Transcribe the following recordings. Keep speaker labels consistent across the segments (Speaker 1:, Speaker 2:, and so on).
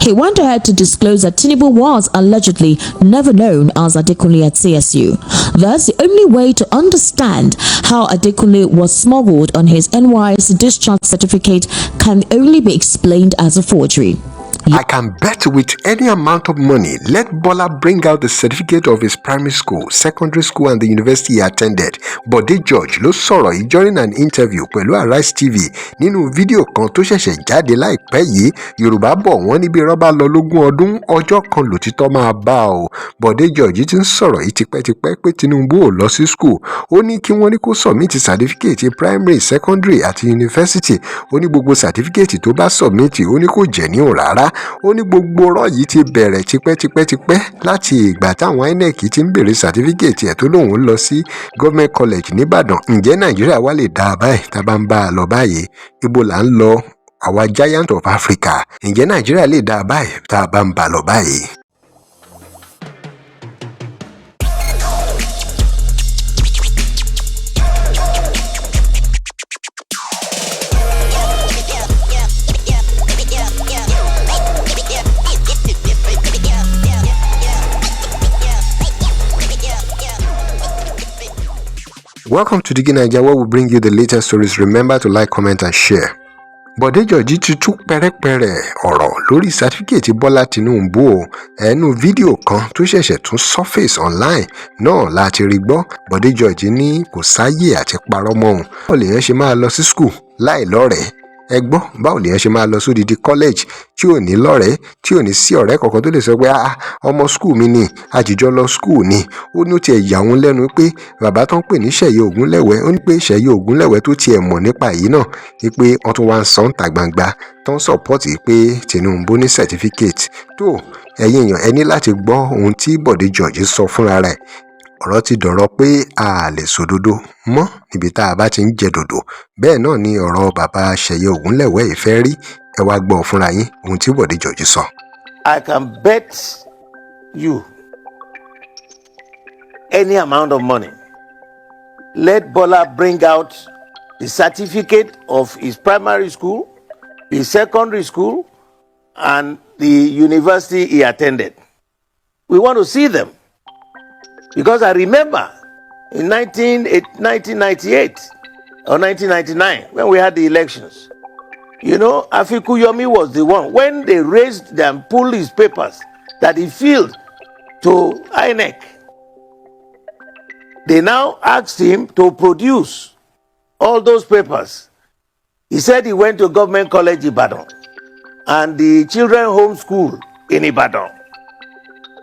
Speaker 1: He went ahead to disclose that Tinubu was allegedly never known as Adekunle at CSU. Thus, the only way to understand how Adekunle was smuggled on his NYSC discharge certificate can only be explained as a forgery.
Speaker 2: I can bet with any amount of money, let Bola bring out the certificate of his primary school, secondary school and the university he attended. Bode George ló sọ̀rọ̀ yìí during an interview pẹ̀lú Arise TV nínú fídíò kan tó ṣẹ̀ṣẹ̀ jáde láìpẹ́ yìí. Yorùbá bọ̀ wọ́n níbi rọ́bà lọ lógún ọdún ọjọ́ kan lòtítọ́ máa bá o. Bode George ti ń sọ̀rọ̀ yìí tipẹ́tipẹ́ pé Tinubu ò lọ sí school. Ó ní kí wọ́n ní kó submit certificate primary, secondary àti university. Ó ní gbogbo certificate tó bá submit ó ní kò jẹ́ ní òun rárá. Ó ní gbogbo ọ̀rọ̀ yìí ti bẹ̀rẹ̀ tipẹ́tipẹ́ láti ìgbà táwọn INEC ti ń béèrè sàtífíkẹ́ẹ̀tì ẹ̀ tó lóun lọ sí government college nìbàdàn. Ǹjẹ́ Nàìjíríà wá lè dáa báyìí tá a bá ń bá a lọ báyìí? Ibo là ń lọ àwa giant of Africa? Ǹjẹ́ Nàìjíríà lè dáa báyìí tá a bá ń bá a lọ báyìí? Welcome to DIGINAIJA, where we bring you the latest stories. Remember to like, comment and share. Bode George ti tú pẹ́rẹ́pẹ́rẹ́ ọ̀rọ̀ lórí sátífíkẹ́ẹ̀tì Bọ́lá Tinubu o. Ẹnu fídíò kan tó ṣẹ̀ṣẹ̀ tún surface online náà láti rí gbọ́. Bode George ní kò sáyè àti parọ́ mọ́ òun. Báwo lèèyàn ṣe máa lọ sí school láì lọ́rẹ̀ẹ́? Ẹ gbọ́, báwo lèèyàn ṣe máa lọ sódìdí college tí ò ní lọ́rẹ̀ẹ́, tí ò ní sí ọ̀rẹ́ kankan tó lè sọ pé ọmọ school mi ni, àjìjọ lọ school ni. Ó ní ó tiẹ̀ yà wọ́n lẹ́nu pé bàbá tó ń pè ní Ṣèyí Ògúnlẹ̀wẹ́, ó ní pé Ṣèyí Ògúnlẹ̀wẹ́ tó tiẹ̀ mọ̀ nípa èyí náà ni pé wọ́n tún wá ń sọ ń ta gbangba tó ń sọ̀pọ́tì pé Tinubu ní certificate. Tó ẹ̀yin èèyàn ẹ ní láti gbọ́ ohun tí Bode George sọ fúnra rẹ̀. Ọ̀rọ̀ ti dọ̀rọ̀ pé a lè sòdodo mọ́ níbi tá a bá ti ń jẹ dòdò. Bẹ́ẹ̀ náà ni ọ̀rọ̀ bàbá Ṣèyí Ògúnlẹ̀wẹ́ ìfẹ́ rí. Ẹ wá gbọ́ fúnra yín ohun tí Bode George sọ.
Speaker 3: I can bet you any amount of money. Let Bola bring out the certificate of his primary school, his secondary school, and the university he attended. We want to see them. Because I remember in 1998 or 1999, when we had the elections, you know, Afikuyomi was the one. When they raised and pulled his papers that he filled to INEC, they now asked him to produce all those papers. He said he went to Government College Ibadan and the Children Home School in Ibadan.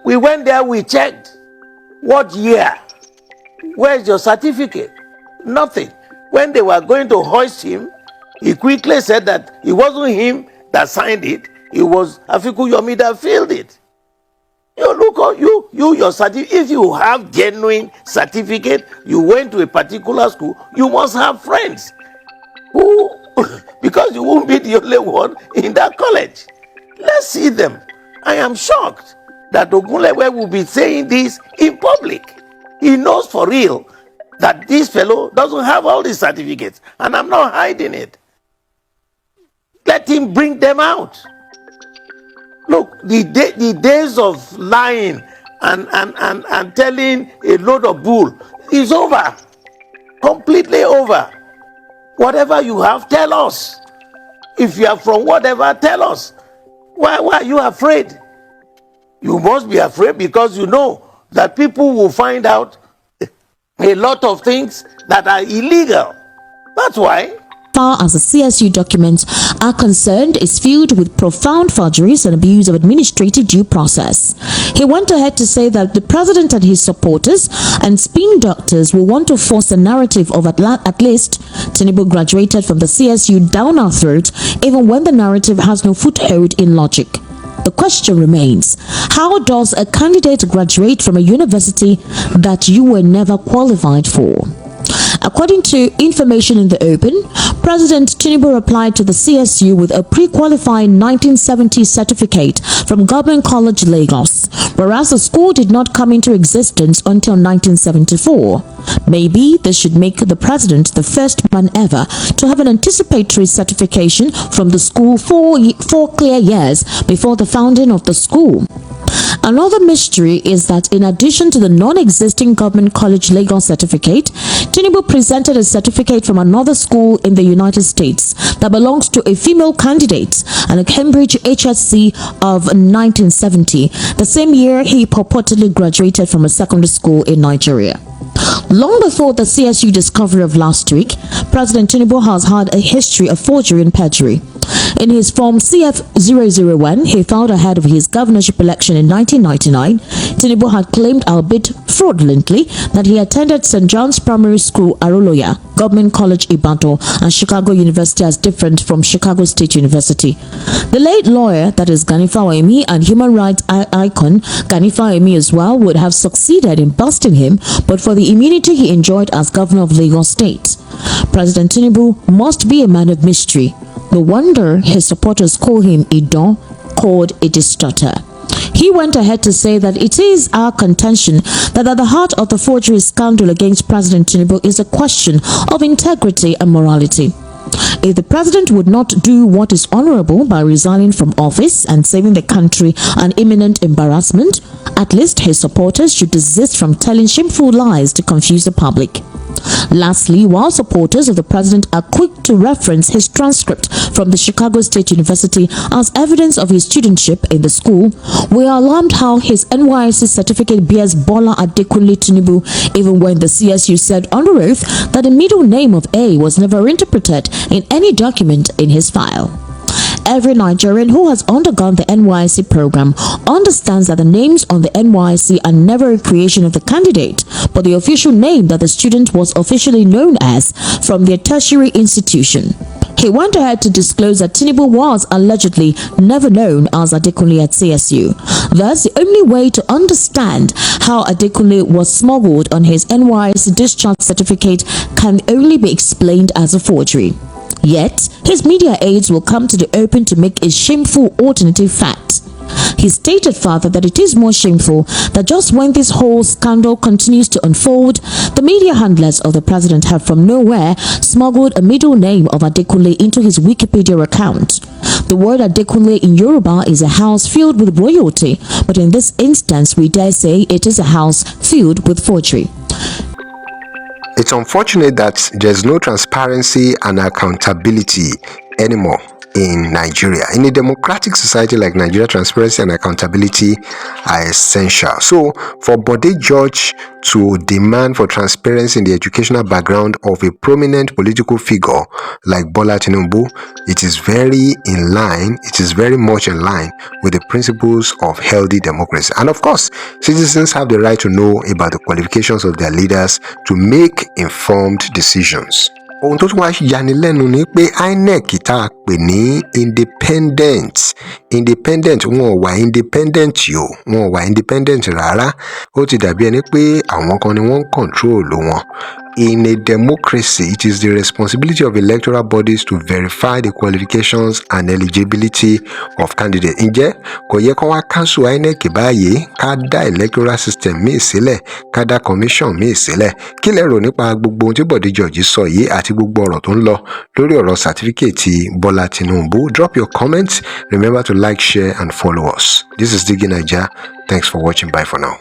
Speaker 3: We went there, we checked. What year? Where's your certificate? Nothing. When they were going to hoist him, he quickly said that it wasn't him that signed it. It was Afikuyomi that filled it. You look at your certificate. If you have genuine certificate, you went to a particular school, you must have friends who, because you won't be the only one in that college. Let's see them. I am shocked that Ogunlewe will be saying this in public. He knows for real that this fellow doesn't have all these certificates, and I'm not hiding it. Let him bring them out. Look, the days of lying and telling a load of bull is over. Completely over. Whatever you have, tell us. If you are from whatever, tell us. Why are you afraid? You must be afraid because you know that people will find out a lot of things that are illegal. That's why.
Speaker 1: Far as the CSU documents are concerned, is filled with profound forgeries and abuse of administrative due process. He went ahead to say that the president and his supporters and spin doctors will want to force the narrative of at least Tinubu graduated from the CSU down our throat, even when the narrative has no foothold in logic. The question remains, how does a candidate graduate from a university that you were never qualified for? According to information in the open, President Tinubu replied to the CSU with a pre-qualified 1970 certificate from Government College Lagos, whereas the school did not come into existence until 1974. Maybe this should make the president the first man ever to have an anticipatory certification from the school four clear years before the founding of the school. Another mystery is that in addition to the non-existing Government College Lagos certificate, Tinubu presented a certificate from another school in the United States that belongs to a female candidate and a Cambridge HSC of 1970, the same year he purportedly graduated from a secondary school in Nigeria. Long before the CSU discovery of last week, President Tinubu has had a history of forgery and perjury. In his Form CF-001 he filed ahead of his governorship election in 1999, Tinubu had claimed, albeit fraudulently, that he attended St. John's Primary School, Aroloya, Government College Ibadan, and Chicago University as different from Chicago State University. The late lawyer, that is Gani Fawemi, and human rights icon Gani Fawemi as well, would have succeeded in busting him but for the immunity he enjoyed as governor of Lagos State. President Tinubu must be a man of mystery. No wonder his supporters call him Idon, called a distorter. He went ahead to say that it is our contention that at the heart of the forgery scandal against President Tinubu is a question of integrity and morality. If the president would not do what is honorable by resigning from office and saving the country an imminent embarrassment, at least his supporters should desist from telling shameful lies to confuse the public. Lastly, while supporters of the president are quick to reference his transcript from the Chicago State University as evidence of his studentship in the school, we are alarmed how his NYSC certificate bears Bola Adekunle Tinubu, even when the CSU said under oath that the middle name of A was never interpreted in any document in his file. Every Nigerian who has undergone the NYSC program understands that the names on the NYSC are never a creation of the candidate, but the official name that the student was officially known as from their tertiary institution. He went ahead to disclose that Tinubu was allegedly never known as Adekunle at CSU. Thus, the only way to understand how Adekunle was smuggled on his NYSC discharge certificate can only be explained as a forgery. Yet, his media aides will come to the open to make a shameful alternative fact. He stated further that it is more shameful that just when this whole scandal continues to unfold, the media handlers of the president have from nowhere smuggled a middle name of Adekunle into his Wikipedia account. The word Adekunle in Yoruba is a house filled with royalty, but in this instance we dare say it is a house filled with forgery.
Speaker 2: It's unfortunate that there's no transparency and accountability anymore in Nigeria. In a democratic society like Nigeria, transparency and accountability are essential. So for Bode George to demand for transparency in the educational background of a prominent political figure like Bola Tinubu, it is very much in line with the principles of healthy democracy. And of course, citizens have the right to know about the qualifications of their leaders to make informed decisions. Ohun tó tún wá yanilẹ́nu ni pé INEC tá a pè ní independent wọn wà independent rárá. Ó ti dàbí ẹni pé àwọn kan ni wọ́n control wọn. In a democracy, it is the responsibility of electoral bodies to verify the qualifications and eligibility of candidates. Ǹjẹ́ kò yẹ kó wá cancel INEC báyìí, ká dá electoral system míì sílẹ̀, ká dá commission míì sílẹ̀? Kí lẹ rò nípa gbogbo ohun tí Bode George sọ yìí àti gbogbo ọ̀rọ̀ tó ń lọ lórí ọ̀rọ̀ certificate Bola Tinubu? Drop your comments. Remember to like, share and follow us. This is DIGINAIJA. Thanks for watching. Bye for now.